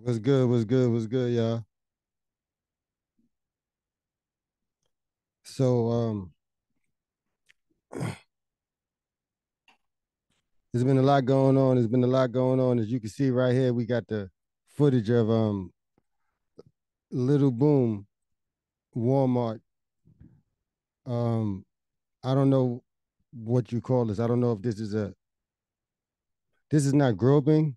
What's good? What's good? What's good, y'all? So, there's been a lot going on. There's been a lot going on. As you can see right here, we got the footage of Little Boom, Walmart. Um, I don't know what you call this. I don't know if this is not groping.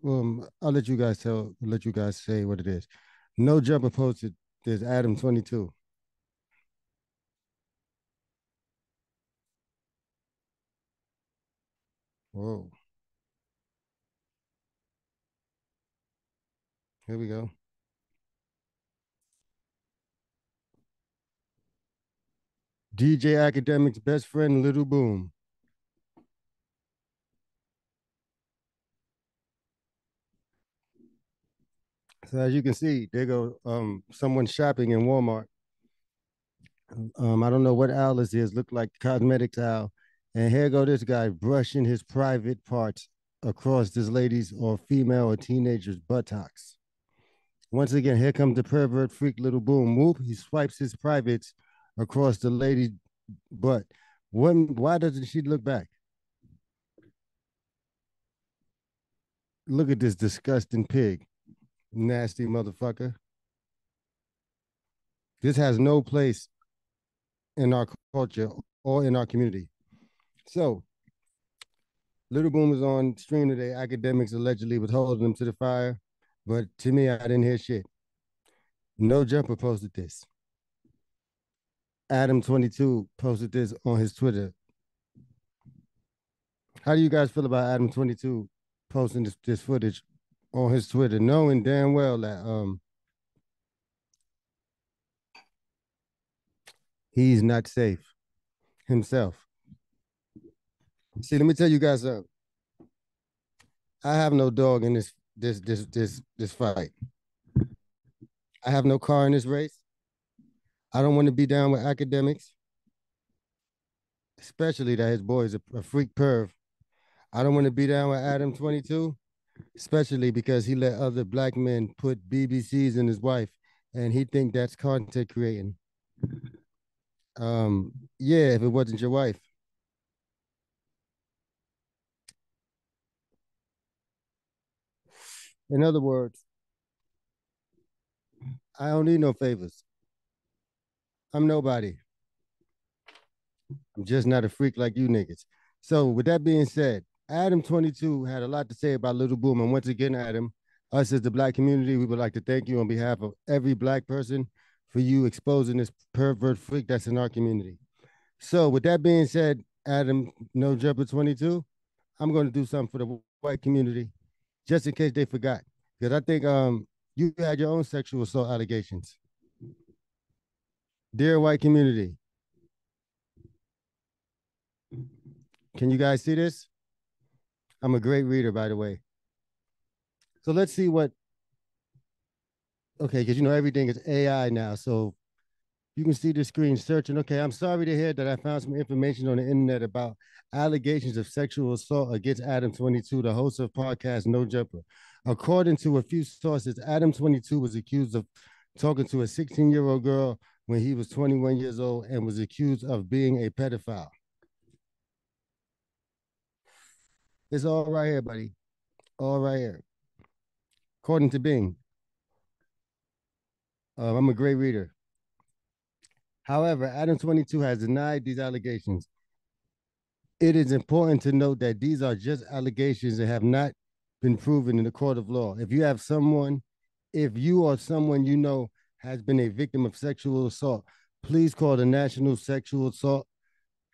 I'll let you guys say what it is. No Jumper posted. There's Adam 22. Whoa, here we go. DJ Academic's best friend, Little Boom. So as you can see, there go someone shopping in Walmart. I don't know what owl this is. Look like cosmetics owl. And here go this guy brushing his private parts across this lady's or female or teenager's buttocks. Once again, here comes the pervert freak Little Boom. Whoop, he swipes his privates across the lady's butt. Why doesn't she look back? Look at this disgusting pig. Nasty motherfucker. This has no place in our culture or in our community. So Little Boom was on stream today. Academics allegedly was holding him to the fire, but to me, I didn't hear shit. No Jumper posted this. Adam 22 posted this on his Twitter. How do you guys feel about Adam 22 posting this footage on his Twitter, knowing damn well that he's not safe himself? See, let me tell you guys something. I have no dog in this fight. I have no car in this race. I don't want to be down with academics, especially that his boy is a freak perv. I don't want to be down with Adam 22, especially because he let other black men put BBCs in his wife, and he think that's content creating. Yeah, if it wasn't your wife. In other words, I don't need no favors. I'm nobody. I'm just not a freak like you niggas. So with that being said, Adam 22 had a lot to say about Little Boom. And once again, Adam, us as the black community, we would like to thank you on behalf of every black person for you exposing this pervert freak that's in our community. So with that being said, Adam, no jumper 22, I'm going to do something for the white community just in case they forgot. Because I think you had your own sexual assault allegations. Dear white community, can you guys see this? I'm a great reader, by the way. So let's see what, okay, because you know everything is AI now. So you can see the screen searching. Okay, I'm sorry to hear that I found some information on the internet about allegations of sexual assault against Adam 22, the host of podcast No Jumper. According to a few sources, Adam 22 was accused of talking to a 16-year-old girl when he was 21 years old and was accused of being a pedophile. It's all right here, buddy. All right here. According to Bing, I'm a great reader. However, Adam 22 has denied these allegations. It is important to note that these are just allegations that have not been proven in the court of law. If you or someone you know has been a victim of sexual assault, please call the National Sexual Assault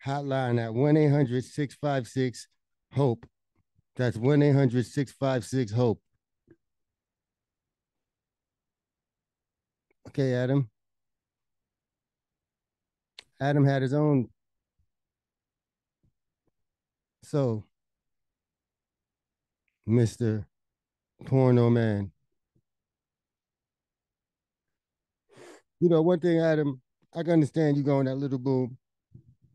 Hotline at 1 800 656 HOPE. That's 1 800 656 HOPE. Okay, Adam. Adam had his own. So, Mr. Porno Man, you know, one thing, Adam, I can understand you going that Little Boom,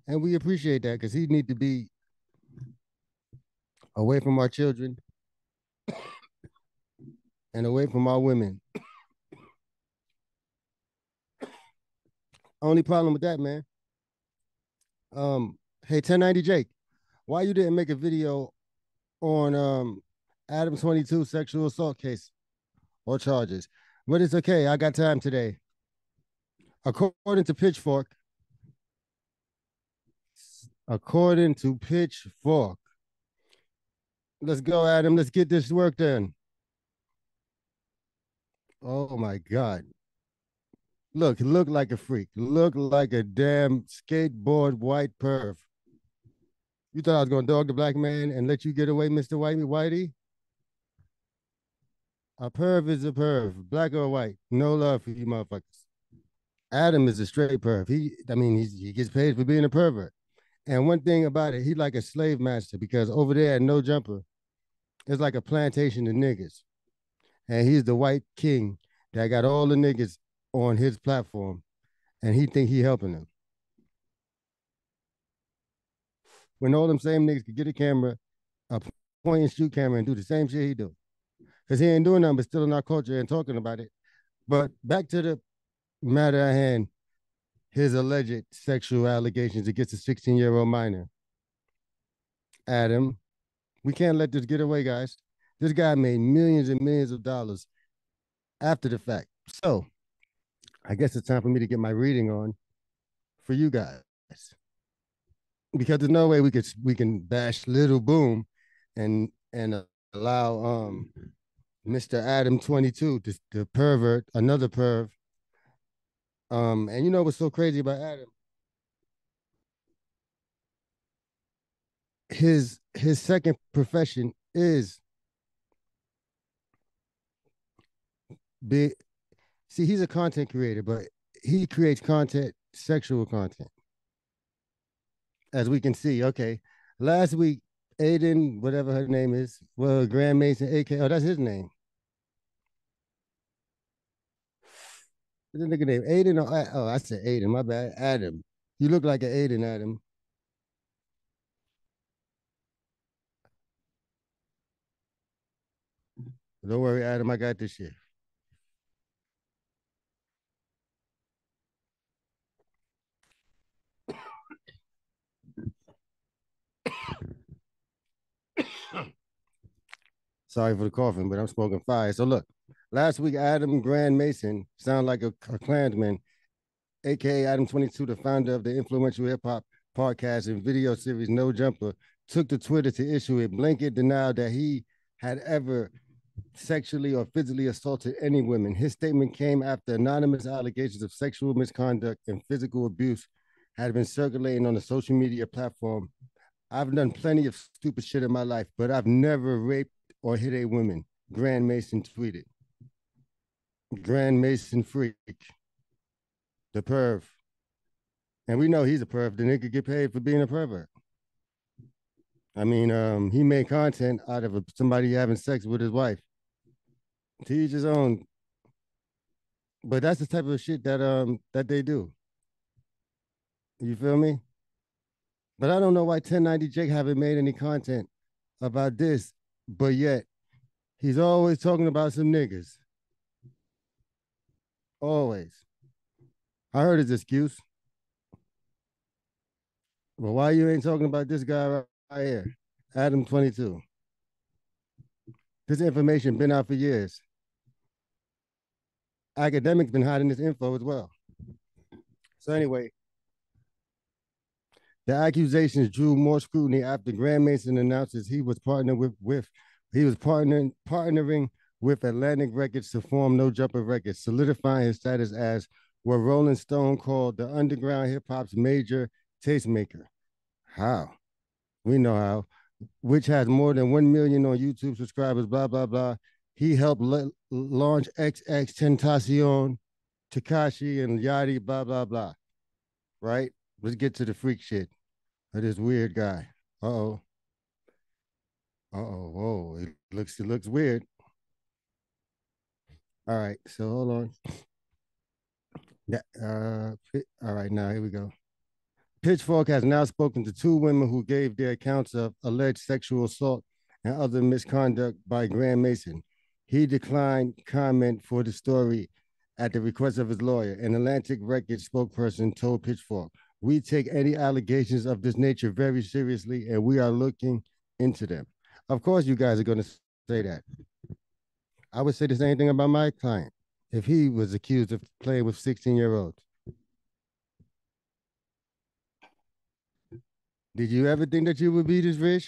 and we appreciate that because he need to be away from our children. and away from our women. Only problem with that, man. Um, hey, 1090 Jake, why you didn't make a video on Adam 22 sexual assault case or charges? But it's okay. I got time today. According to Pitchfork, let's go, Adam. Let's get this work done. Oh my God. Look like a freak. Look like a damn skateboard white perv. You thought I was gonna dog the black man and let you get away, Mr. Whitey? A perv is a perv, black or white. No love for you motherfuckers. Adam is a straight perv. He gets paid for being a pervert. And one thing about it, he's like a slave master because over there at No Jumper, it's like a plantation of niggas. And he's the white king that got all the niggas on his platform, and he think he helping them. When all them same niggas could get a camera, a point and shoot camera, and do the same shit he do. Because he ain't doing nothing but still in our culture and talking about it. But back to the matter at hand, his alleged sexual allegations against a 16-year-old minor. Adam, we can't let this get away, guys. This guy made millions and millions of dollars after the fact. So I guess it's time for me to get my reading on for you guys. Because there's no way we can bash Lil Boom and allow Mr. Adam 22 to pervert another perv. And you know what's so crazy about Adam? His second profession is be see, he's a content creator, but he creates content, sexual content. As we can see, okay. Last week, Aiden, whatever her name is, well, Grand Mason, AK, oh, that's his name. What's the nigga name? Aiden, oh, I said Aiden, my bad. Adam. You look like an Aiden, Adam. Don't worry, Adam, I got this shit. Sorry for the coughing, but I'm smoking fire. So look, last week, Adam Grand Mason, sound like a Klansman, aka Adam 22, the founder of the influential hip hop podcast and video series No Jumper, took to Twitter to issue a blanket denial that he had ever sexually or physically assaulted any women. His statement came after anonymous allegations of sexual misconduct and physical abuse had been circulating on the social media platform. I've done plenty of stupid shit in my life, but I've never raped or hit a woman. Grand Mason tweeted. Grand Mason freak. The perv. And we know he's a perv. The nigga get paid for being a pervert. I mean, he made content out of somebody having sex with his wife. To each his own. But that's the type of shit that they do. You feel me? But I don't know why 1090 Jake haven't made any content about this, but yet he's always talking about some niggas. Always. I heard his excuse. But why you ain't talking about this guy right here, Adam 22? This information been out for years. Academics been hiding this info as well. So anyway, the accusations drew more scrutiny after Grand Mason announces he was partnering with Atlantic Records to form No Jumper Records, solidifying his status as what Rolling Stone called the underground hip hop's major tastemaker. How? We know how. Which has more than 1 million on YouTube subscribers, blah, blah, blah. He helped launch XX Tentacion, Takashi, and Yachty, blah, blah, blah. Right? Let's get to the freak shit of this weird guy. Uh-oh. Uh-oh. Whoa. It looks weird. All right. So hold on. Yeah. All right. Now here we go. Pitchfork has now spoken to two women who gave their accounts of alleged sexual assault and other misconduct by Grand Mason. He declined comment for the story at the request of his lawyer. An Atlantic Records spokesperson told Pitchfork, "We take any allegations of this nature very seriously and we are looking into them." Of course, you guys are going to say that. I would say the same thing about my client if he was accused of playing with 16-year-olds. Did you ever think that you would be this rich?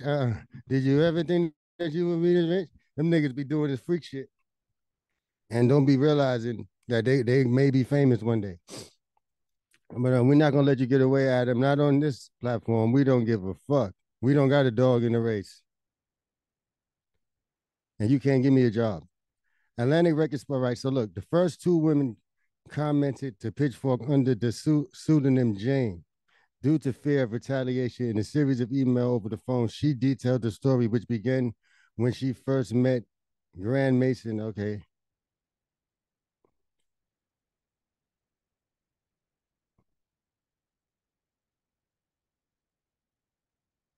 Did you ever think that you would be this rich? Them niggas be doing this freak shit and don't be realizing that they may be famous one day. But we're not gonna let you get away, Adam. Not on this platform. We don't give a fuck. We don't got a dog in the race, and you can't give me a job. Atlantic Records, all right. So look, the first two women commented to Pitchfork under the pseudonym Jane. Due to fear of retaliation in a series of email over the phone, she detailed the story, which began when she first met Grand Mason. Okay.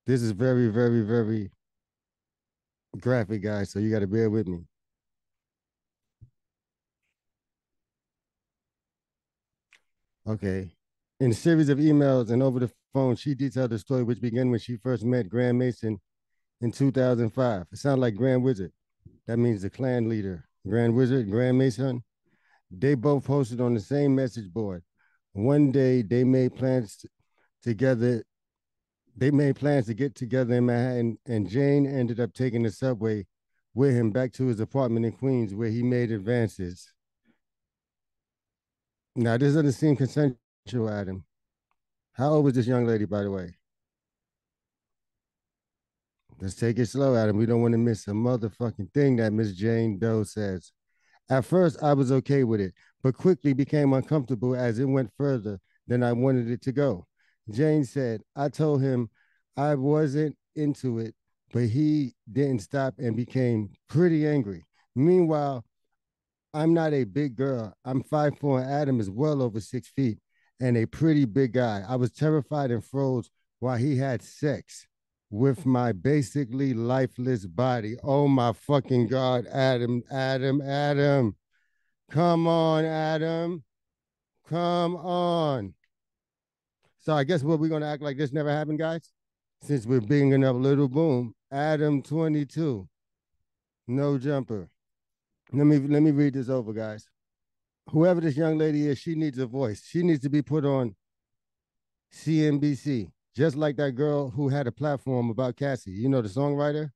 This is very, very, very graphic, guys. So you got to bear with me. Okay. In a series of emails and over the phone, she detailed the story, which began when she first met Grand Mason in 2005. It sounds like Grand Wizard. That means the clan leader. Grand Wizard, Grand Mason. They both posted on the same message board. One day they made plans together. They made plans to get together in Manhattan, and Jane ended up taking the subway with him back to his apartment in Queens, where he made advances. Now, this doesn't seem consensual, Adam. How old was this young lady, by the way? Let's take it slow, Adam. We don't want to miss a motherfucking thing that Miss Jane Doe says. At first, I was okay with it, but quickly became uncomfortable as it went further than I wanted it to go. Jane said, I told him I wasn't into it, but he didn't stop and became pretty angry. Meanwhile, I'm not a big girl. I'm 5'4", and Adam is well over 6 feet and a pretty big guy. I was terrified and froze while he had sex with my basically lifeless body. Oh my fucking God, Adam, Adam, Adam. Come on, Adam. Come on. So I guess what we're gonna act like this never happened, guys? Since we're bringing up Little Boom, Adam 22, no jumper. Let me read this over, guys. Whoever this young lady is, she needs a voice. She needs to be put on CNBC, just like that girl who had a platform about Cassie. You know, the songwriter.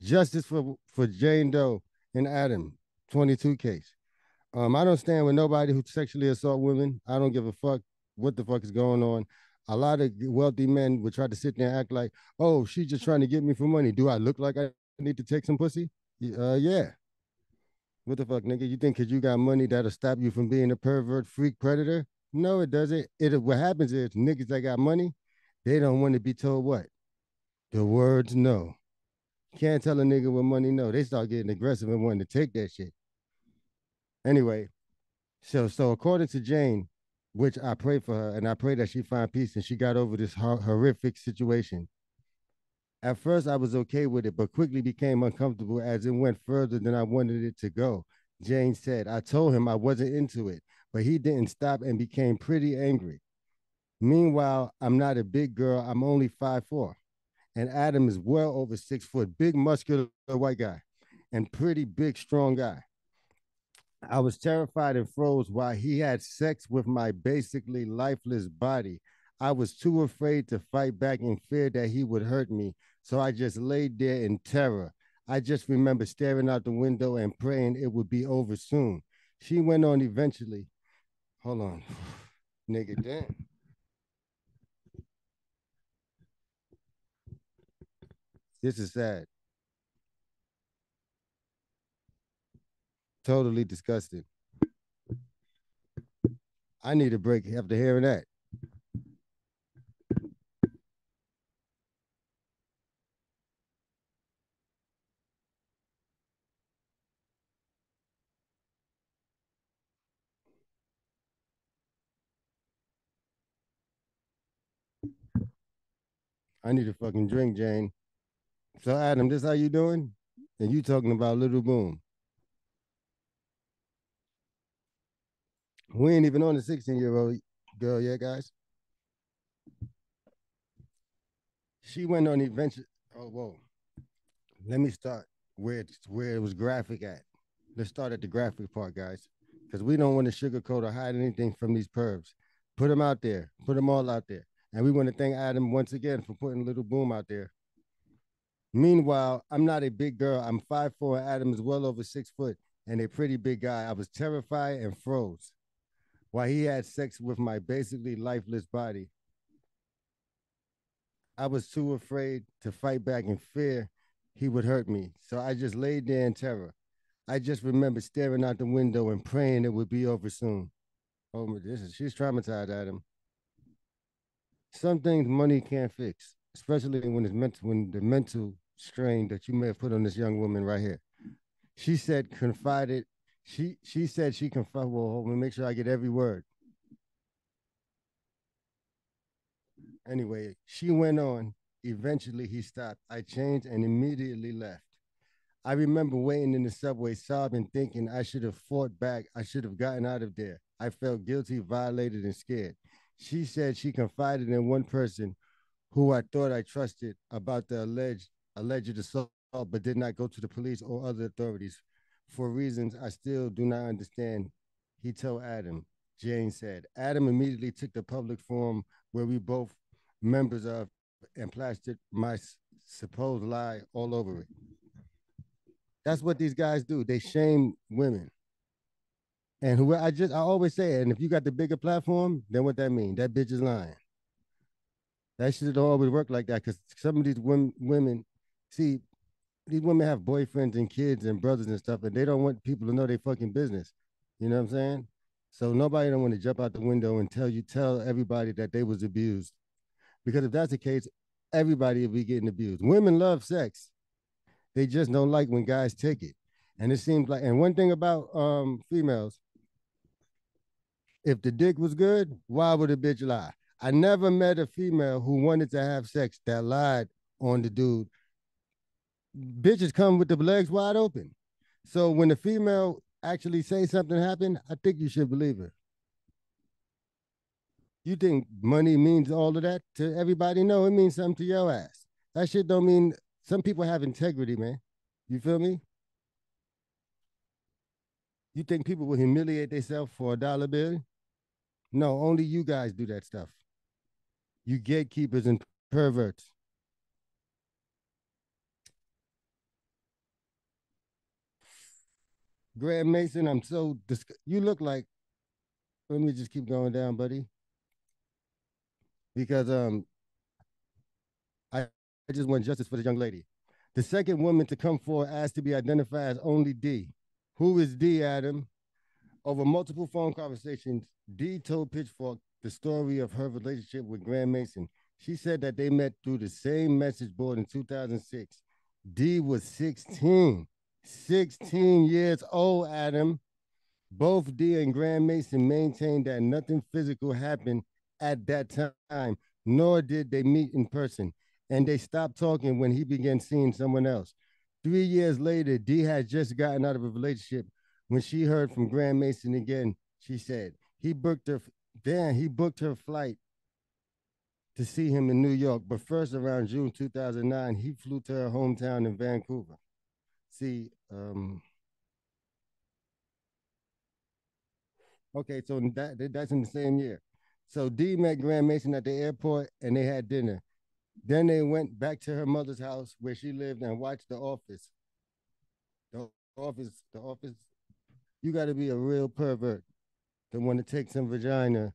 Justice for Jane Doe and Adam 22 case. I don't stand with nobody who sexually assault women. I don't give a fuck what the fuck is going on. A lot of wealthy men would try to sit there and act like, oh, she's just trying to get me for money. Do I look like I need to take some pussy? Yeah. What the fuck, nigga? You think because you got money that'll stop you from being a pervert, freak, predator? No, it doesn't. What happens is niggas that got money, they don't want to be told what? The words no. You can't tell a nigga with money no. They start getting aggressive and wanting to take that shit. Anyway, so according to Jane, which I pray for her and I pray that she find peace and she got over this horrific situation. At first, I was okay with it, but quickly became uncomfortable as it went further than I wanted it to go. Jane said, I told him I wasn't into it, but he didn't stop and became pretty angry. Meanwhile, I'm not a big girl. I'm only 5'4". And Adam is well over 6 foot, big, muscular white guy, and pretty big, strong guy. I was terrified and froze while he had sex with my basically lifeless body. I was too afraid to fight back and feared that he would hurt me. So I just laid there in terror. I just remember staring out the window and praying it would be over soon. She went on eventually. Hold on. Nigga, damn. This is sad. Totally disgusting. I need a break after hearing that. I need a fucking drink, Jane. So Adam, this how you doing? And you talking about Little Boom. We ain't even on the 16-year-old girl yet, guys. She went on adventure. Oh, whoa. Let me start where it was graphic at. Let's start at the graphic part, guys, because we don't want to sugarcoat or hide anything from these pervs. Put them out there. Put them all out there. And we want to thank Adam once again for putting Little Boom out there. Meanwhile, I'm not a big girl. I'm 5'4". Adam is well over 6 foot and a pretty big guy. I was terrified and froze while he had sex with my basically lifeless body. I was too afraid to fight back in fear he would hurt me. So I just laid there in terror. I just remember staring out the window and praying it would be over soon. Oh, she's traumatized, Adam. Some things money can't fix, especially when the mental strain that you may have put on this young woman right here. She said confided. She said she confided. Well, hold on, make sure I get every word. Anyway, she went on. Eventually, he stopped. I changed and immediately left. I remember waiting in the subway, sobbing, thinking I should have fought back. I should have gotten out of there. I felt guilty, violated, and scared. She said she confided in one person who I thought I trusted about the alleged assault, but did not go to the police or other authorities for reasons I still do not understand. He told Adam. Jane said. Adam immediately took the public forum where we both members of and plastered my supposed lie all over it. That's what these guys do. They shame women. And who I always say it, and if you got the bigger platform, then what that mean? That bitch is lying. That shit don't always work like that because some of these women, see, these women have boyfriends and kids and brothers and stuff, and they don't want people to know their fucking business. You know what I'm saying? So nobody don't want to jump out the window and tell everybody that they was abused. Because if that's the case, everybody will be getting abused. Women love sex. They just don't like when guys take it. And it seems like, and one thing about females, if the dick was good, why would a bitch lie? I never met a female who wanted to have sex that lied on the dude. Bitches come with the legs wide open. So when the female actually say something happened, I think you should believe her. You think money means all of that to everybody? No, it means something to your ass. That shit don't mean. Some people have integrity, man. You feel me? You think people will humiliate themselves for a dollar bill? No, only you guys do that stuff. You gatekeepers and perverts. Graham Mason, I'm so you look like. Let me just keep going down, buddy, because I just want justice for the young lady. The second woman to come forward asked to be identified as only D. Who is D, Adam? Over multiple phone conversations, D told Pitchfork the story of her relationship with Graham Mason. She said that they met through the same message board in 2006. D was 16. 16 years old, Adam. Both D and Graham Mason maintained that nothing physical happened at that time, nor did they meet in person. And they stopped talking when he began seeing someone else. 3 years later, D had just gotten out of a relationship when she heard from Graham Mason again. She said he booked her flight to see him in New York. But first, around June 2009, he flew to her hometown in Vancouver. See, okay, so that's in the same year. So D met Graham Mason at the airport and they had dinner. Then they went back to her mother's house where she lived and watched The Office. The Office. You got to be a real pervert to want to take some vagina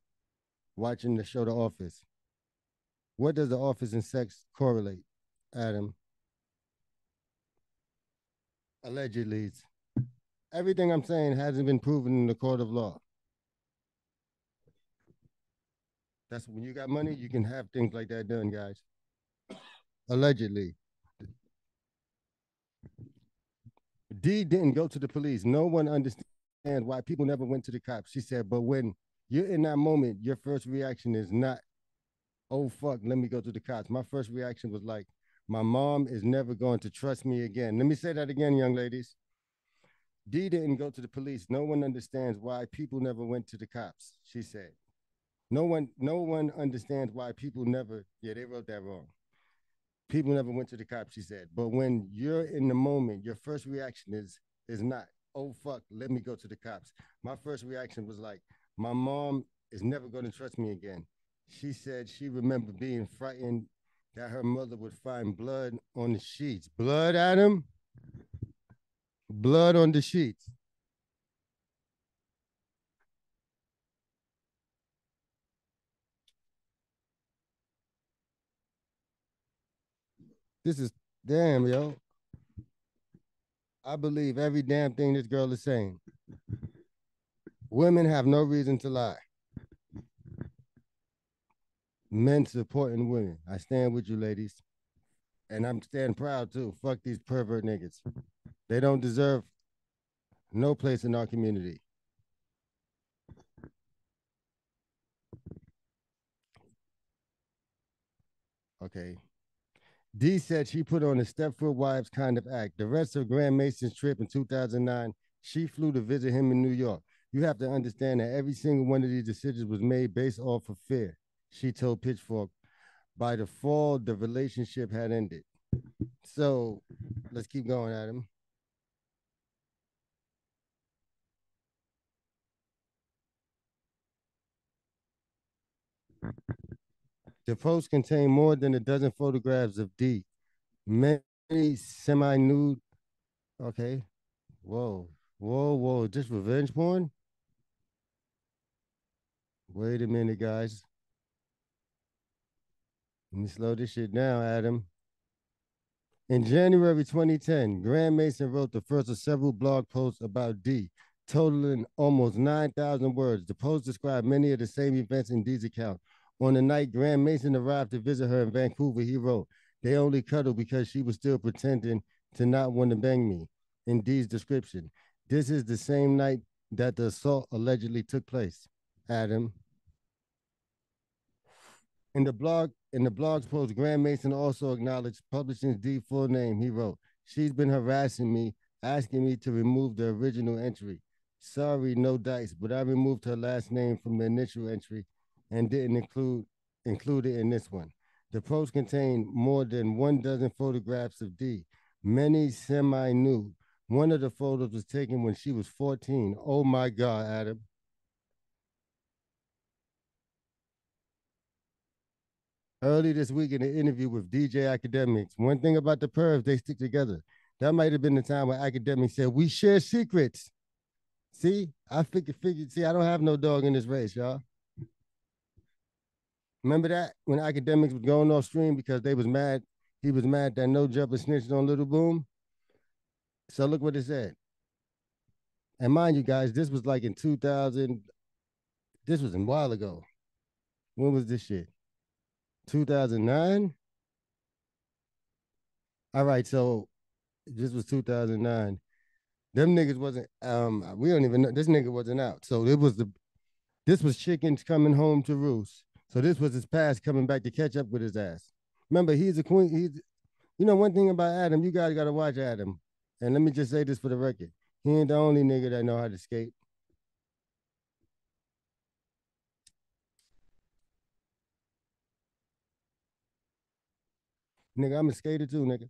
watching the show The Office. What does The Office and sex correlate, Adam? Allegedly. Everything I'm saying hasn't been proven in the court of law. That's when you got money, you can have things like that done, guys. Allegedly. D didn't go to the police. No one understands why people never went to the cops. She said, but when you're in that moment, your first reaction is not, oh, fuck, let me go to the cops. My first reaction was like, my mom is never going to trust me again. Let me say that again, young ladies. D didn't go to the police. No one understands why people never went to the cops, she said. No one understands why people never, yeah, they wrote that wrong. People never went to the cops, she said. But when you're in the moment, your first reaction is not, oh fuck, let me go to the cops. My first reaction was like, my mom is never going to trust me again. She said she remembered being frightened that her mother would find blood on the sheets. Blood, Adam? Blood on the sheets. This is damn, yo. I believe every damn thing this girl is saying. Women have no reason to lie. Men supporting women. I stand with you, ladies. And I'm standing proud too. Fuck these pervert niggas. They don't deserve no place in our community. Okay. D said she put on a Stepford Wives kind of act. The rest of Graham Mason's trip in 2009, she flew to visit him in New York. You have to understand that every single one of these decisions was made based off of fear. She told Pitchfork. By the fall, the relationship had ended. So let's keep going, Adam. The post contained more than a dozen photographs of D, many semi nude. Okay. Whoa. Whoa, whoa. Just revenge porn? Wait a minute, guys. Let me slow this shit down, Adam. In January 2010, Graham Mason wrote the first of several blog posts about D, totaling almost 9,000 words. The post described many of the same events in D's account. On the night Graham Mason arrived to visit her in Vancouver, he wrote, they only cuddled because she was still pretending to not want to bang me. In D's description, this is the same night that the assault allegedly took place. Adam, in the blog's post, Graham Mason also acknowledged publishing's D full name. He wrote, she's been harassing me, asking me to remove the original entry. Sorry, no dice, but I removed her last name from the initial entry and didn't include it in this one. The post contained more than 1 dozen photographs of D, many semi-nude. One of the photos was taken when she was 14. Oh my God, Adam. Early this week in an interview with DJ Academics. One thing about the Pervs, they stick together. That might have been the time when Academics said, we share secrets. See, I figured, see, I don't have no dog in this race, y'all. Remember that when Academics was going off stream because they was mad, he was mad that No Jumper snitched on Little Boom. So look what it said. And mind you guys, this was like in 2000, this was a while ago. When was this shit? 2009? All right, so this was 2009. Them niggas wasn't we don't even know this nigga wasn't out. So this was chickens coming home to roost. So this was his past coming back to catch up with his ass. Remember, he's a queen. One thing about Adam, you guys gotta watch Adam. And let me just say this for the record. He ain't the only nigga that know how to skate. Nigga, I'm a skater too, nigga.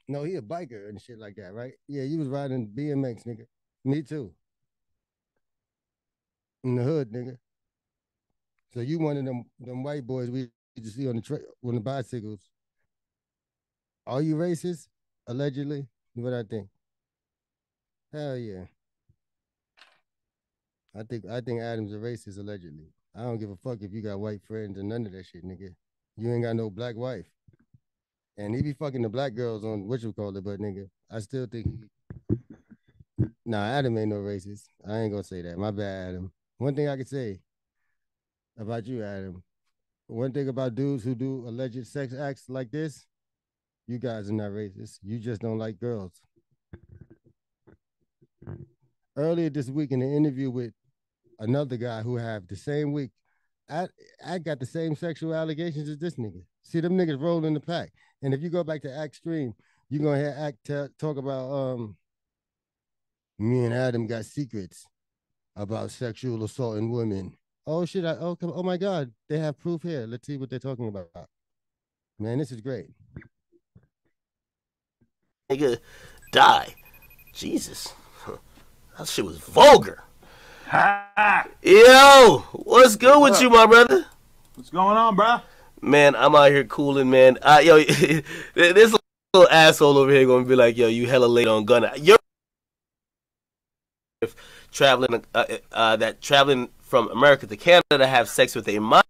No, he a biker and shit like that, right? Yeah, you was riding BMX, nigga. Me too. In the hood, nigga. So you one of them white boys we used to see on the bicycles. Are you racist? Allegedly, what I think. Hell yeah. I think Adam's a racist allegedly. I don't give a fuck if you got white friends and none of that shit, nigga. You ain't got no black wife. And he be fucking the black girls on what you call it, but nigga, I still think nah, Adam ain't no racist. I ain't gonna say that. My bad, Adam. One thing I can say about you, Adam. One thing about dudes who do alleged sex acts like this, you guys are not racist. You just don't like girls. Earlier this week in an interview with another guy who have the same week, I I got the same sexual allegations as this nigga. See them niggas roll in the pack. And if you go back to Act Stream, You gonna hear talk about me and Adam got secrets about sexual assault in women. Oh shit! Oh my God! They have proof here. Let's see what they're talking about. Man, this is great. Nigga, die. Jesus. That shit was vulgar. Ha! Yo, what's good with up? you, my brother? What's going on, bro? Man, I'm out here cooling, man. Yo, this little asshole over here gonna be like, yo, you hella late on Gunna. You're traveling from America to Canada to have sex with a minor.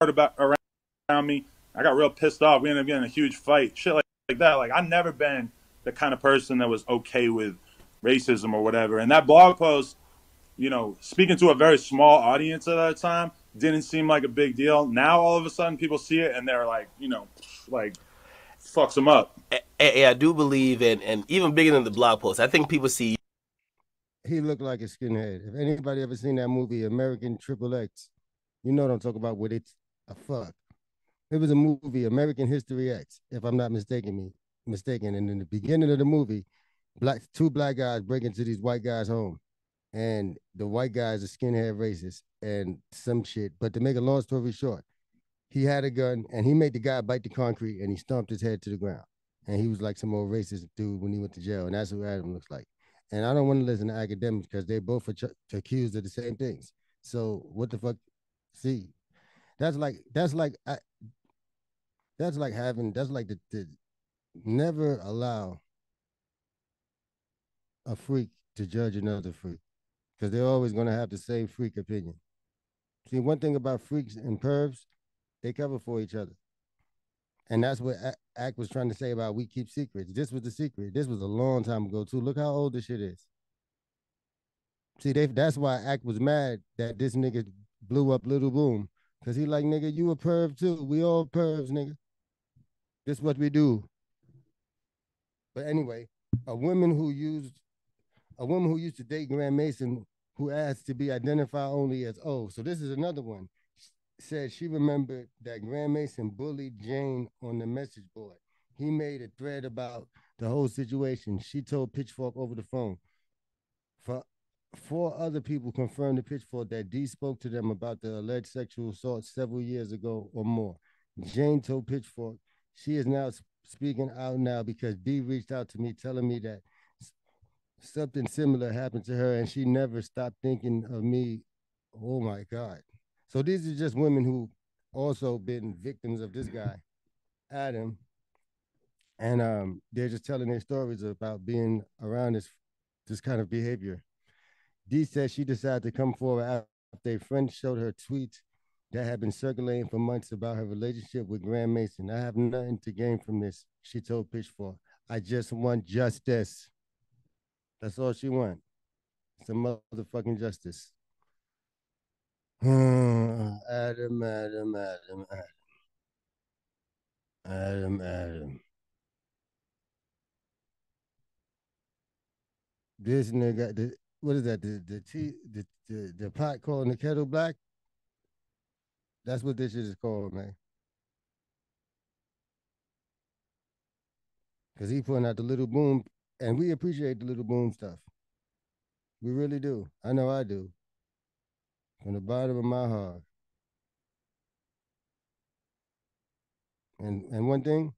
Heard about around me. I got real pissed off. We ended up getting a huge fight. Shit like that. Like, I've never been the kind of person that was okay with racism or whatever. And that blog post, you know, speaking to a very small audience at that time, didn't seem like a big deal. Now, all of a sudden, people see it and they're like, you know, like, fucks them up. I do believe, and even bigger than the blog post, I think people see. He looked like a skinhead. If anybody ever seen that movie American Triple X, you know what I'm talking about. With it's a fuck. It was a movie, American History X, if I'm not mistaken. And in the beginning of the movie, two black guys break into these white guys' home, and the white guy's a skinhead racist and some shit. But to make a long story short, he had a gun and he made the guy bite the concrete and he stomped his head to the ground. And he was like some old racist dude when he went to jail, and that's who Adam looks like. And I don't want to listen to academics because they both are accused of the same things. So what the fuck? See, that's like the never allow a freak to judge another freak because they're always going to have the same freak opinion. See, one thing about freaks and pervs, they cover for each other. And that's what Ack was trying to say about we keep secrets. This was the secret. This was a long time ago, too. Look how old this shit is. See, that's why Ack was mad that this nigga blew up Lil Boom. Because he like, nigga, you a perv, too. We all pervs, nigga. This what we do. But anyway, a woman who used to date Graham Mason who asked to be identified only as O. So this is another one. Said she remembered that Graham Mason bullied Jane on the message board. He made a thread about the whole situation. She told Pitchfork over the phone. Four other people confirmed to Pitchfork that D spoke to them about the alleged sexual assault several years ago or more. Jane told Pitchfork she is now speaking out now because D reached out to me telling me that something similar happened to her and she never stopped thinking of me. Oh my God. So these are just women who also been victims of this guy, Adam. And they're just telling their stories about being around this kind of behavior. Dee said she decided to come forward after a friend showed her tweets that had been circulating for months about her relationship with Graham Mason. I have nothing to gain from this, she told Pitchfork. I just want justice. That's all she wants. Some motherfucking justice. Adam. This nigga, what is that? The pot calling the kettle black? That's what this shit is called, man. Because he putting out the Lil Boom, and we appreciate the Lil Boom stuff. We really do. I know I do. From the bottom of my heart. And one thing,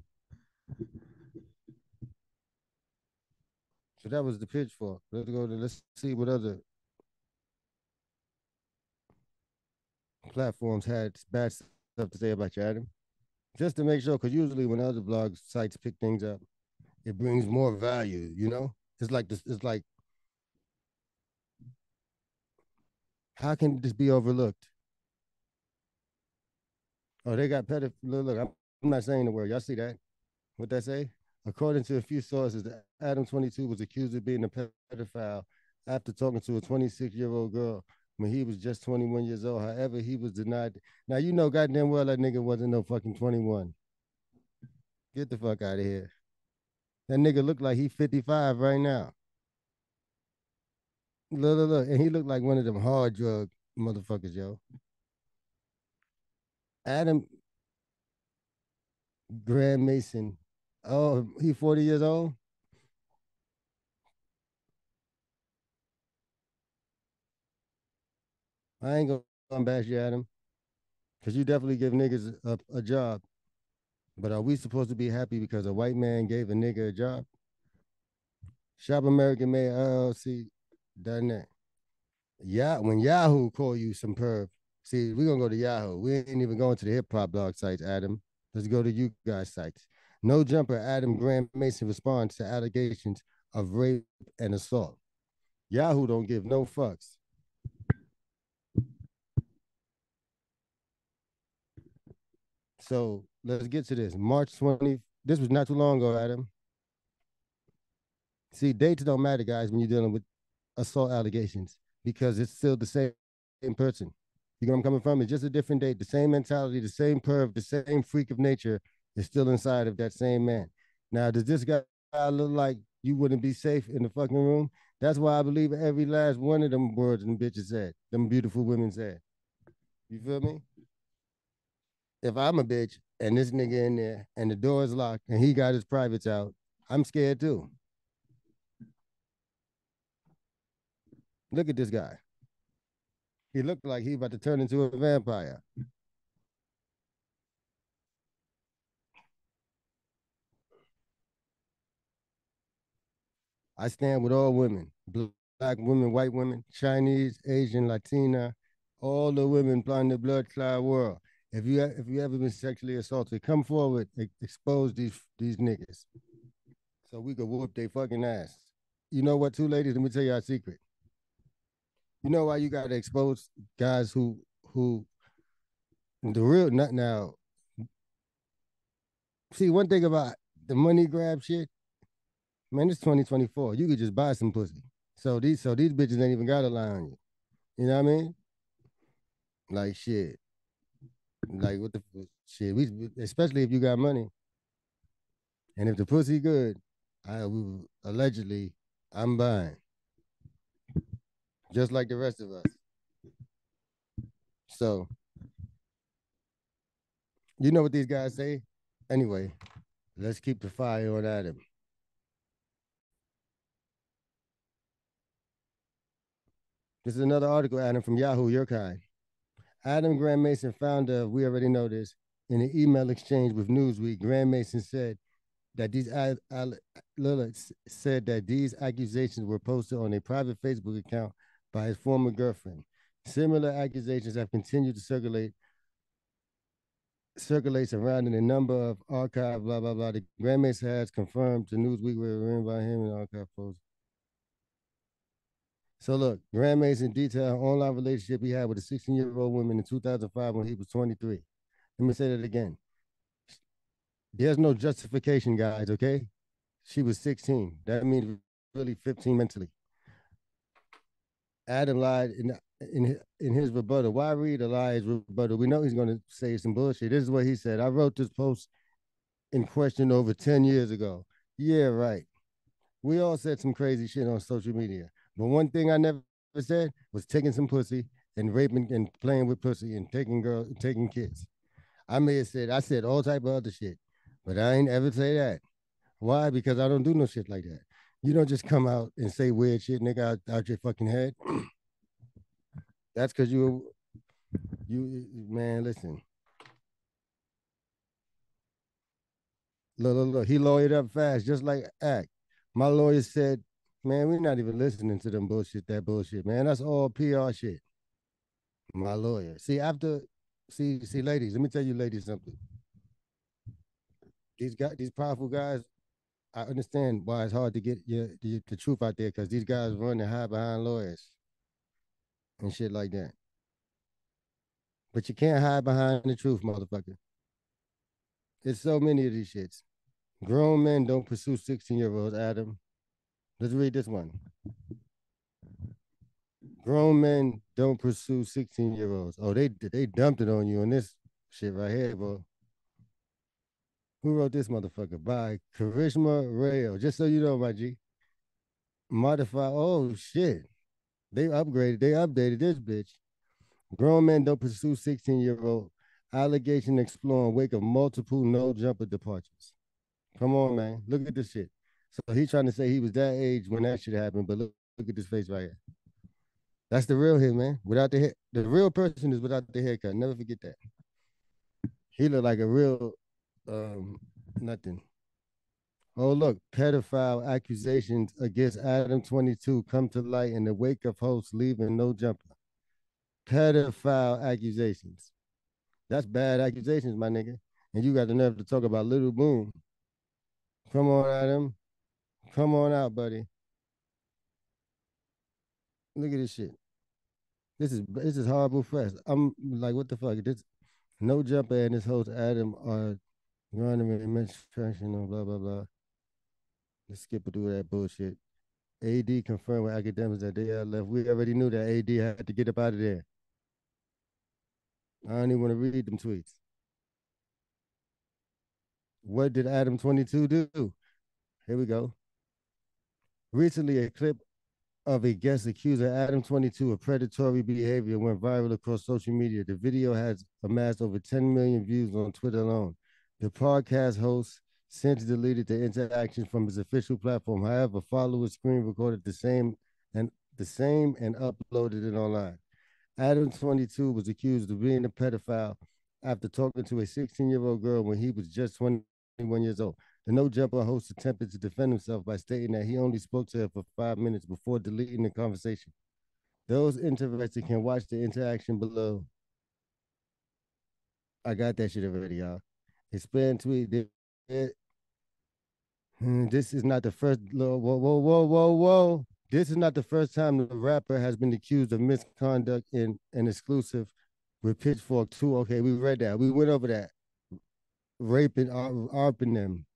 so that was the Pitchfork. Let's see what other platforms had bad stuff to say about you, Adam. Just to make sure, because usually when other blog sites pick things up, it brings more value, you know? It's like this, it's like, how can this be overlooked? Oh, they got pedophile. Look, I'm not saying the word. Y'all see that? What that say? According to a few sources, Adam 22 was accused of being a pedophile after talking to a 26-year-old girl when he was just 21 years old. However, he was denied. Now, you know goddamn well that nigga wasn't no fucking 21. Get the fuck out of here. That nigga looked like he 55 right now. Look. And he looked like one of them hard drug motherfuckers, yo. Adam, Graham Mason. Oh, he 40 years old? I ain't gonna bash you at him because you definitely give niggas a job. But are we supposed to be happy because a white man gave a nigga a job? Shop American Made LLC done that. Yeah, when Yahoo call you some perv, see, we're gonna go to Yahoo. We ain't even going to the hip hop blog sites, Adam. Let's go to you guys' sites. No Jumper Adam Graham Mason responds to allegations of rape and assault. Yahoo don't give no fucks. So let's get to this. March 20th. This was not too long ago, Adam. See, dates don't matter, guys, when you're dealing with assault allegations because it's still the same person. You know where I'm coming from? It's just a different date, the same mentality, the same perv, the same freak of nature is still inside of that same man. Now, does this guy look like you wouldn't be safe in the fucking room? That's why I believe every last one of them words and bitches said, them beautiful women said. You feel me? If I'm a bitch and this nigga in there and the door is locked and he got his privates out, I'm scared too. Look at this guy. He looked like he about to turn into a vampire. I stand with all women, black women, white women, Chinese, Asian, Latina, all the women on the blood clot world. If you ever been sexually assaulted, come forward, expose these niggas, so we could whoop their fucking ass. You know what, two ladies? Let me tell you our secret. You know why you gotta expose guys who the real nut now. See, one thing about the money grab shit, man, it's 2024. You could just buy some pussy. So these bitches ain't even gotta lie on you. You know what I mean? Like shit. Like what the shit? We especially if you got money and if the pussy good, allegedly I'm buying just like the rest of us. So you know what these guys say? Anyway, let's keep the fire on Adam. This is another article, Adam, from Yahoo, your kind. Adam Graham Mason, founder of We Already Know This, in an email exchange with Newsweek, Graham Mason said that Lillard said that these accusations were posted on a private Facebook account by his former girlfriend. Similar accusations have continued to circulate surrounding a number of archive, blah, blah, blah. The Graham Mason has confirmed to Newsweek were written by him in archive posts. So look, Graham Mason detailed an online relationship he had with a 16-year-old woman in 2005 when he was 23. Let me say that again. There's no justification, guys, okay? She was 16. That means really 15 mentally. Adam lied in his rebuttal. Why read a lie his rebuttal? We know he's going to say some bullshit. This is what he said. I wrote this post in question over 10 years ago. Yeah, right. We all said some crazy shit on social media. But one thing I never said was taking some pussy and raping and playing with pussy and taking kids. I said all type of other shit, but I ain't ever say that. Why? Because I don't do no shit like that. You don't just come out and say weird shit, nigga, out your fucking head. That's because man, listen. Look. He lawyered up fast, just like Act. My lawyer said, man, we're not even listening to them that bullshit, man. That's all PR shit. My lawyer. See, ladies, let me tell you, ladies, something. These powerful guys, I understand why it's hard to get the truth out there because these guys run and hide behind lawyers and shit like that. But you can't hide behind the truth, motherfucker. There's so many of these shits. Grown men don't pursue 16-year-olds, Adam. Let's read this one. Grown men don't pursue 16-year-olds. Oh, they dumped it on you on this shit right here, bro. Who wrote this motherfucker? By Karishma Rayo. Just so you know, my G. Modify. Oh shit. They updated this bitch. Grown men don't pursue 16-year-old Allegation exploring wake of multiple no jumper departures. Come on, man. Look at this shit. So he's trying to say he was that age when that shit happened, but look at this face right here. That's the real him, man. Without the hair, the real person is without the haircut. Never forget that. He looked like a real nothing. Oh, look, pedophile accusations against Adam 22 come to light in the wake of hosts leaving no jumper. Pedophile accusations. That's bad accusations, my nigga. And you got the nerve to talk about Lil Boom. Come on, Adam. Come on out, buddy. Look at this shit. This is horrible press. I'm like, what the fuck? This no jumper and this host Adam are running administration and blah blah blah. Let's skip through that bullshit. AD confirmed with academics that they are left. We already knew that AD had to get up out of there. I don't even want to read them tweets. What did Adam 22 do? Here we go. Recently, a clip of a guest accusing Adam 22 of predatory behavior went viral across social media. The video has amassed over 10 million views on Twitter alone. The podcast host since deleted the interaction from his official platform. However, followers screen recorded the same and uploaded it online. Adam 22 was accused of being a pedophile after talking to a 16-year-old girl when he was just 21 years old. The No Jumper host attempted to defend himself by stating that he only spoke to her for 5 minutes before deleting the conversation. Those interested can watch the interaction below. I got that shit already, y'all. Expand tweet. This is not the first. Whoa. This is not the first time the rapper has been accused of misconduct in an exclusive with Pitchfork 2. Okay, we read that. We went over that. Raping, arping them.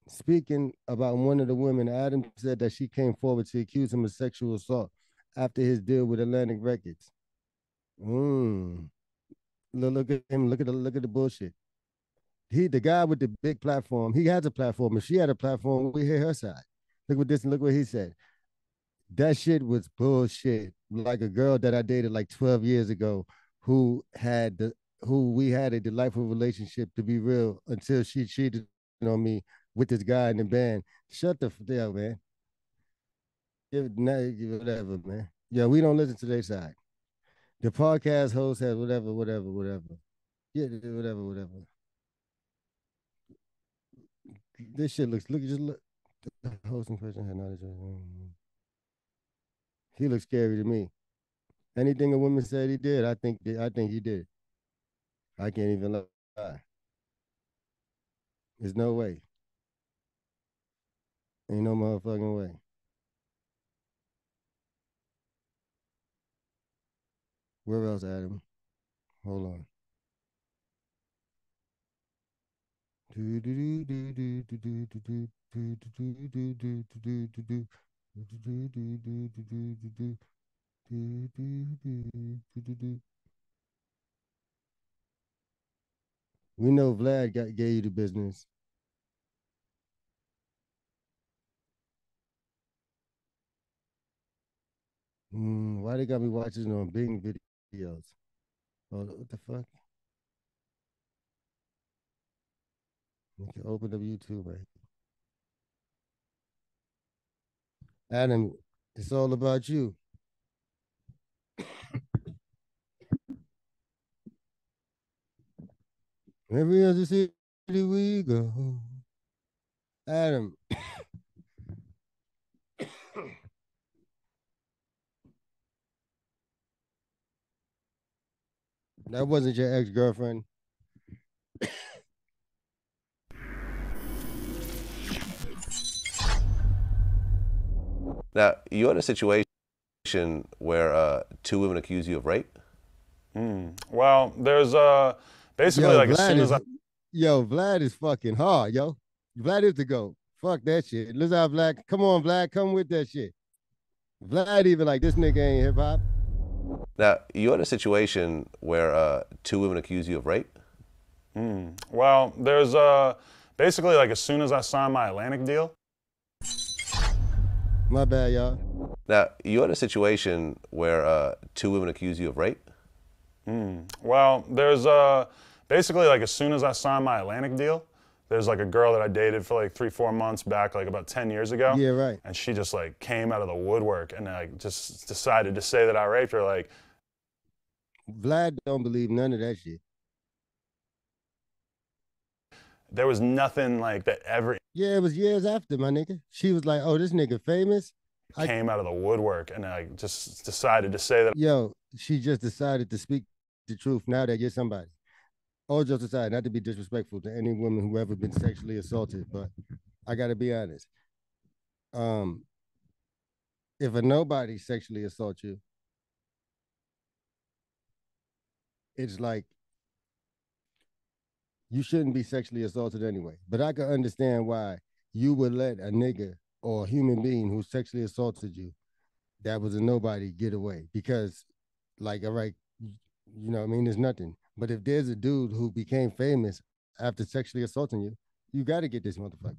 Speaking about one of the women, Adam said that she came forward to accuse him of sexual assault after his deal with Atlantic Records. Look at him. Look at the bullshit. The guy with the big platform, he has a platform. If she had a platform, we hear her side. Look what he said. That shit was bullshit. Like a girl that I dated like 12 years ago who we had a delightful relationship, to be real, until she cheated on me with this guy in the band. Shut the hell, man. Whatever, man. Yeah, we don't listen to their side. The podcast host has whatever. Yeah, whatever. This shit looks, just look. The hosting person had knowledge. He looks scary to me. Anything a woman said he did, I think he did. I can't even lie. There's no way. Ain't no motherfucking way. Where else, Adam? Hold on. We know Vlad gave you the business. Why they got me watching on Bing videos? Oh, what the fuck? You can open up YouTube, right? Adam, it's all about you. Every other city we go. Adam. That wasn't your ex-girlfriend. Now, you're in a situation where two women accuse you of rape? Well, there's basically like as soon as Vlad is fucking hard, yo. Vlad is the GOAT. Fuck that shit. Let's have Vlad. Come on, Vlad. Come with that shit. Vlad even like, this nigga ain't hip hop. Now, you're in a situation where two women accuse you of rape? Well, there's basically like as soon as I signed my Atlantic deal. My bad, y'all. Now, you're in a situation where two women accuse you of rape? Well, there's basically like as soon as I signed my Atlantic deal, there's like a girl that I dated for like 3-4 months back, like about 10 years ago. Yeah, right. And she just like came out of the woodwork and like just decided to say that I raped her. Like, Vlad don't believe none of that shit. there was nothing like that ever. Yeah, it was years after, my nigga. She was like, "Oh, this nigga famous." Came out of the woodwork and like just decided to say that. Yo, she just decided to speak the truth now that you're somebody. All jokes aside, not to be disrespectful to any woman who ever been sexually assaulted, but I gotta be honest. If a nobody sexually assaults you, it's like you shouldn't be sexually assaulted anyway. But I can understand why you would let a nigga or a human being who sexually assaulted you, that was a nobody, get away. Because, like, all right, you know what I mean? There's nothing. But if there's a dude who became famous after sexually assaulting you, you got to get this motherfucker.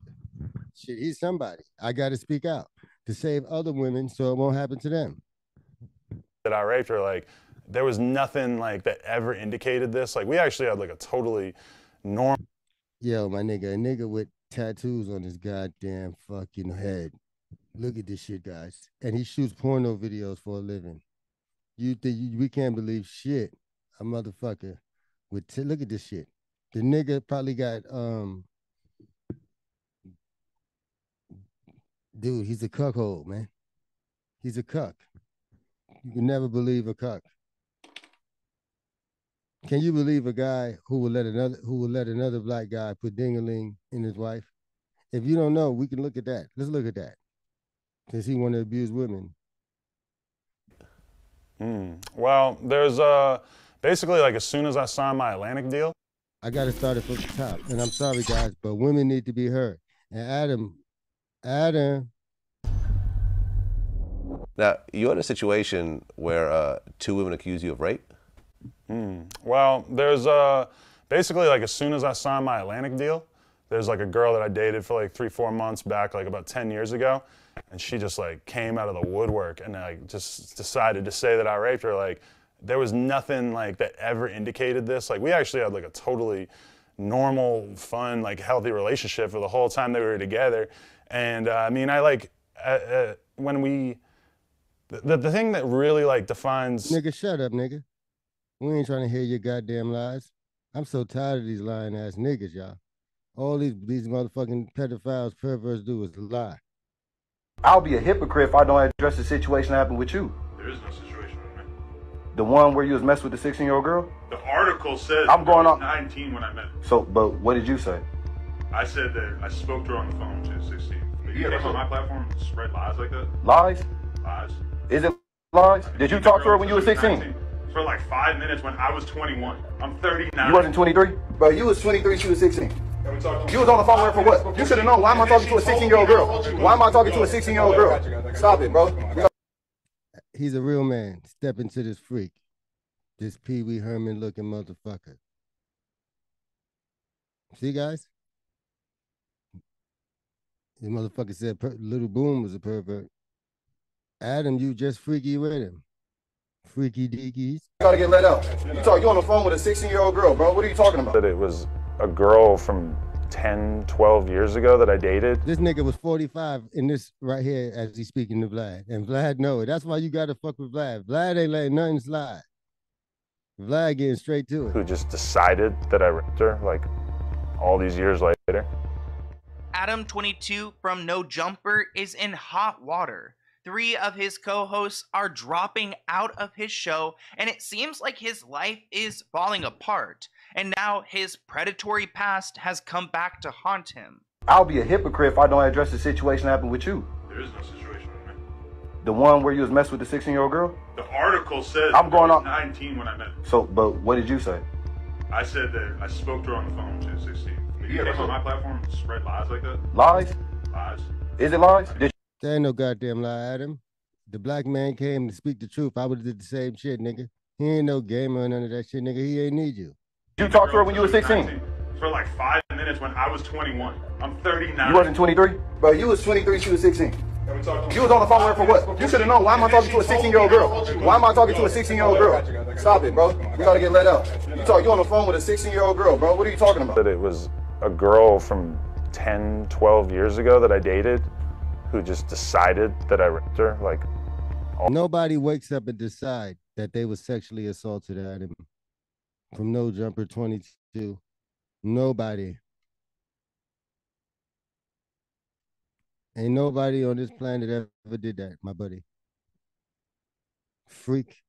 Shit, he's somebody. I got to speak out to save other women so it won't happen to them. That I raped her, like, there was nothing like that ever indicated this. Like, we actually had like a totally normal. Yo, my nigga, a nigga with tattoos on his goddamn fucking head. Look at this shit, guys. And he shoots porno videos for a living. You think we can't believe shit. A motherfucker with look at this shit. The nigga probably got dude, he's a cuckold, man. He's a cuck. You can never believe a cuck. Can you believe a guy who will let another black guy put ding-a-ling in his wife? If you don't know, we can look at that. Let's look at that. Since he want to abuse women. Well, there's basically like as soon as I signed my Atlantic deal. I got to start it from the top. And I'm sorry, guys, but women need to be heard. And Adam. Now, you're in a situation where 2 women accuse you of rape? Well, there's basically like as soon as I signed my Atlantic deal, there's like a girl that I dated for like 3-4 months back, like about 10 years ago. And she just like came out of the woodwork and like just decided to say that I raped her. Like, there was nothing like that ever indicated this. Like, we actually had like a totally normal, fun, like healthy relationship for the whole time that we were together. And I mean, I like, when we, the thing that really like defines. Nigga, shut up, nigga. We ain't trying to hear your goddamn lies. I'm so tired of these lying ass niggas, y'all. All these motherfucking pedophiles, perverts do is lie. I'll be a hypocrite if I don't address the situation that happened with you. There is no situation with me. The one where you was messing with the 16-year-old girl? The article says I'm going on 19 when I met her. So, but what did you say? I said that I spoke to her on the phone when she was 16. You came on my platform and spread lies like that? Lies? Lies. Is it lies? Did you talk to her when you were 16? For like 5 minutes when I was 21. I'm 39. You wasn't 23? Bro, you was 23, she was 16. You was on the phone with her for what? You should have known. Why am I talking to a 16-year-old girl? Why am I talking to a 16-year-old girl? Stop it, bro. He's a real man. Step into this freak. This Pee Wee Herman looking motherfucker. See, guys? This motherfucker said Lil Boom was a pervert. Adam, you just freaky with him. Freaky deakies. You gotta get let out. You on the phone with a 16-year-old girl, bro. What are you talking about? That it was a girl from 10, 12 years ago that I dated. This nigga was 45 in this right here as he's speaking to Vlad. And Vlad know it. That's why you gotta fuck with Vlad. Vlad ain't letting nothing slide. Vlad getting straight to it. Who just decided that I raped her, like, all these years later. Adam 22 from No Jumper is in hot water. 3 of his co-hosts are dropping out of his show, and it seems like his life is falling apart. And now his predatory past has come back to haunt him. I'll be a hypocrite if I don't address the situation that happened with you. There is no situation with me. The one where you was messing with the 16-year-old girl? The article says I'm going on 19 when I met her. So, but what did you say? I said that I spoke to her on the phone when she was 16. You came on my platform and spread lies like that? Lies? Lies. Is it lies? There ain't no goddamn lie, Adam. The black man came to speak the truth. I would have did the same shit, nigga. He ain't no gamer or none of that shit, nigga. He ain't need you. You talked to her when you were 16? For like 5 minutes when I was 21. I'm 39. You wasn't 23? Bro, you was 23, she was 16. You was on the phone with her for what? You should have known. Why am I talking to a 16-year-old girl? Why am I talking to a 16-year-old girl? Stop it, bro. We gotta get let out. You on the phone with a 16-year-old girl, bro. What are you talking about? That it was a girl from 10, 12 years ago that I dated who just decided that I raped her. Like, nobody wakes up and decide that they were sexually assaulted at him from No Jumper 22. Nobody. Ain't nobody on this planet ever did that, my buddy. Freak.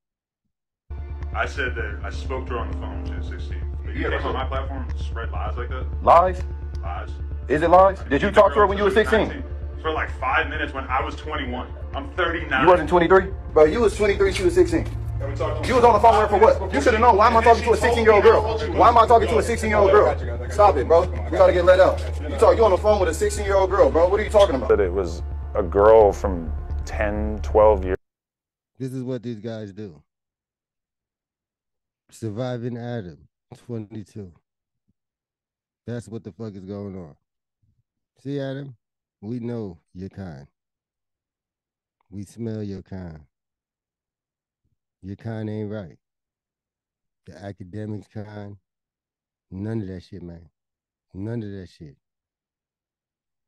I said that I spoke to her on the phone. She was 16. But you came on my platform to spread lies like that? Lies? Lies. Is it lies? Did you talk to her when you were 16? For like 5 minutes when I was 21. I'm 39. You wasn't 23? Bro, you was 23, she was 16. You was on the phone with her for what? You should have known. Why am I talking to a 16-year-old girl? Why am I talking to a 16-year-old girl? Stop it, bro. We gotta get let out. You on the phone with a 16-year-old girl, bro. What are you talking about? that it was a girl from 10, 12 years. This is what these guys do. Surviving Adam, 22. That's what the fuck is going on. See, Adam, we know your kind. We smell your kind. Your kind ain't right. The academics kind, none of that shit, man. None of that shit.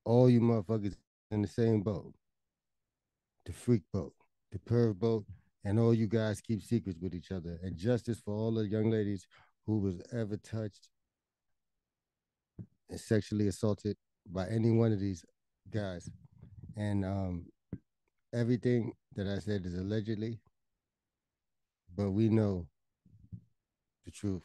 All you motherfuckers in the same boat. The freak boat, the perv boat, and all you guys keep secrets with each other. And justice for all the young ladies who was ever touched and sexually assaulted by any one of these guys. And everything that I said is allegedly, but we know the truth.